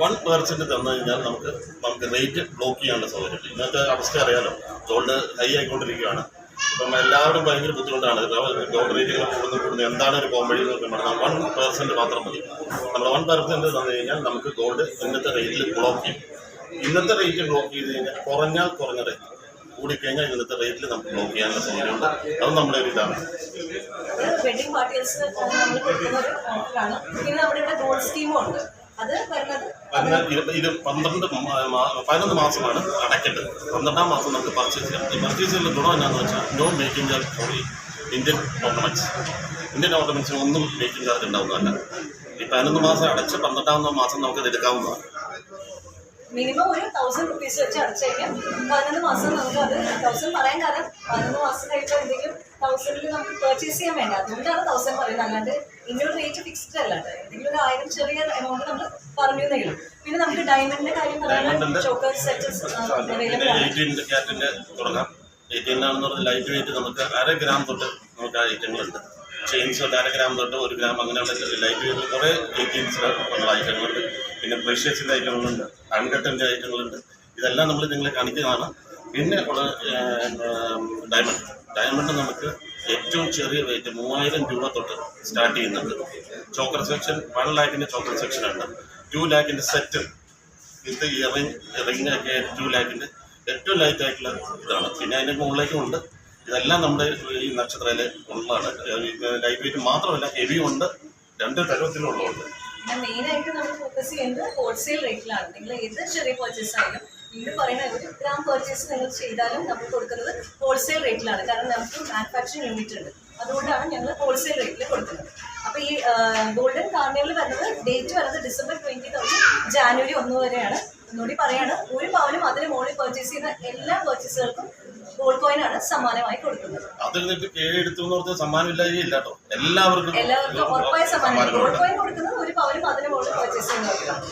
1% തന്നു കഴിഞ്ഞാൽ നമുക്ക് റേറ്റ് ബ്ലോക്ക് ചെയ്യാനുള്ള സൗകര്യമുണ്ട്. ഇന്നത്തെ അവസ്ഥ അറിയാലോ, ഗോൾഡ് ഹൈ ആയിക്കൊണ്ടിരിക്കുകയാണ്. ഇപ്പം എല്ലാവരും ഭയങ്കര ബുദ്ധിമുട്ടാണ്. ഗോൾഡ് റേറ്റുകൾ കൂടുന്നു. എന്താണ് ഒരു കോമ്പഴി എന്നൊക്കെ പറഞ്ഞാൽ 1% മാത്രം മതി. നമ്മൾ 1% തന്നു കഴിഞ്ഞാൽ നമുക്ക് ഗോൾഡ് ഇന്നത്തെ റേറ്റിൽ ബ്ലോക്ക് ചെയ്യും. ഇന്നത്തെ റേറ്റ് ബ്ലോക്ക് ചെയ്ത് കഴിഞ്ഞാൽ കുറഞ്ഞ റേറ്റ് കൂടിക്കഴിഞ്ഞാൽ ഇന്നത്തെ റേറ്റിൽ നമുക്ക് ബ്ലോക്ക് ചെയ്യാനുള്ള സൗകര്യമുണ്ട്. അത് നമ്മുടെ ഒരു ഇതാണ്. വെഡിങ് പാർട്ടീസ് നമ്മൾ കൊടുക്കുന്ന ഒരു ഓഫറാണ്. പിന്നെ നമ്മുടെ ഇവിടെ ഗോൾഡ് സ്കീമും ഉണ്ട്. അത് ഇത് 11 മാസമാണ് അടയ്ക്കേണ്ടത്. 12ാം മാസം നമുക്ക് പർച്ചേസ് ചെയ്യാം. ഈ പർച്ചേസ് ചെയ്യുന്ന ഗുണം എന്താണെന്ന് വെച്ചാൽ no making charge for Indian ഓർണമെന്റ്സിന് ഒന്നും മേക്കിംഗ് ചാർജ് ഉണ്ടാവുന്നതല്ല. ഈ 11 മാസം അടച്ച് 12ാം മാസം നമുക്ക് ഇത് എടുക്കാവുന്നതാണ്. മിനിമം ഒരു 1000 rupees വെച്ച് അടച്ചു കഴിഞ്ഞാൽ 11 മാസം നമുക്ക് അത് 1000 പറയാൻ കാരണം 11 മാസം കഴിയുമ്പോൾ എന്തെങ്കിലും 1000 നമുക്ക് പർച്ചേസ് ചെയ്യാൻ വേണ്ട. അതുകൊണ്ടാണ് 1000 പറയുന്നത്. അല്ലാണ്ട് ഇന്നൊരു റേറ്റ് ഫിക്സ്ഡ് അല്ലാണ്ട് എന്തെങ്കിലും ഒരു 1000 ചെറിയ എമൗണ്ട് നമ്മൾ പറഞ്ഞു എന്നെങ്കിലും. പിന്നെ നമുക്ക് ഡയമണ്ടിന്റെ കാര്യം പറയാൻ ചോക്കർ സെറ്റ്സ് അവൈലബിൾ ആണ്. 18 ക്യാരറ്റിന്റെ തുടങ്ങാം. 18 ആണെന്ന് പറഞ്ഞാൽ ലൈറ്റ് വെയിറ്റ് നമുക്ക് 1/2 ഗ്രാം തൊട്ട് നമുക്ക് ആ ഐറ്റങ്ങളുണ്ട്. ചെയിൻസ് 1/2 ഗ്രാം തൊട്ട് 1 ഗ്രാം അങ്ങനെയുള്ള ലൈറ്റ് വെയിറ്റിൽ കുറേ 18 ഐറ്റങ്ങളുണ്ട്. പിന്നെ പ്രഷ്യസിൻ്റെ ഐറ്റങ്ങളുണ്ട്, അൺകട്ടിൻ്റെ ഐറ്റങ്ങളുണ്ട്. ഇതെല്ലാം നമ്മൾ നിങ്ങളെ കാണിക്കുന്നതാണ്. പിന്നെ ഉള്ള ഡയമണ്ട് നമുക്ക് ഏറ്റവും ചെറിയ റേറ്റ് 3000 രൂപ തൊട്ട് സ്റ്റാർട്ട് ചെയ്യുന്നുണ്ട്. ചോക്കർ സെക്ഷൻ 1 lakhന്റെ ചോക്കർ സെക്ഷൻ ഉണ്ട്. 2 lakhന്റെ സെറ്റ് വിത്ത് ഇയറിംഗ് ഒക്കെ 2 lakhന്റെ ഏറ്റവും ലൈറ്റ് ആയിട്ടുള്ള ഇതാണ്. പിന്നെ അതിൻ്റെ മുകളിലേക്കും ഉണ്ട്. ഇതെല്ലാം നമ്മുടെ ഈ നക്ഷത്രയിൽ ഉള്ളതാണ്. ലൈറ്റ് വെയിറ്റ് മാത്രമല്ല, ഹെവിയും ഉണ്ട്. 2 തരത്തിലുള്ളതുണ്ട്. മെയിനായിട്ട് നമ്മൾ ഫോക്കസ് ചെയ്യുന്നത് ഹോൾസെയിൽ റേറ്റിലാണ്. നിങ്ങൾ ഏത് ചെറിയ പർച്ചേസ് ആയാലും നിങ്ങൾ പറയുന്ന 1 ഗ്രാം പർച്ചേസ് നിങ്ങൾ ചെയ്താലും നമ്മൾ കൊടുക്കുന്നത് ഹോൾസെയിൽ റേറ്റിലാണ്. കാരണം നമുക്ക് മാനുഫാക്ചറിങ് യൂണിറ്റ് ഉണ്ട്. അതുകൊണ്ടാണ് ഞങ്ങൾ ഹോൾസെയിൽ റേറ്റിൽ കൊടുക്കുന്നത്. അപ്പോൾ ഈ ഗോൾഡൻ കാർണിവൽ വരുന്നത് ഡേറ്റ് വരുന്നത് December 20 ജാനുവരി 1 വരെയാണ്. ഒന്നുകൂടി പറയാണ്, 1 പവനും അതിന് മുകളിൽ പർച്ചേസ് ചെയ്യുന്ന എല്ലാ പർച്ചേസുകൾക്കും ഗോൾഡ് കോയിൻ ആണ് സമ്മാനമായി കൊടുക്കുന്നത്. എല്ലാവർക്കും ഉറപ്പായ സമ്മാനം. ഗോൾഡ് കോയിൻ കൊടുക്കുന്നത് 1 പവനും അതിന് മുകളിൽ പർച്ചേസ് ചെയ്യുന്നവർക്കാണ്.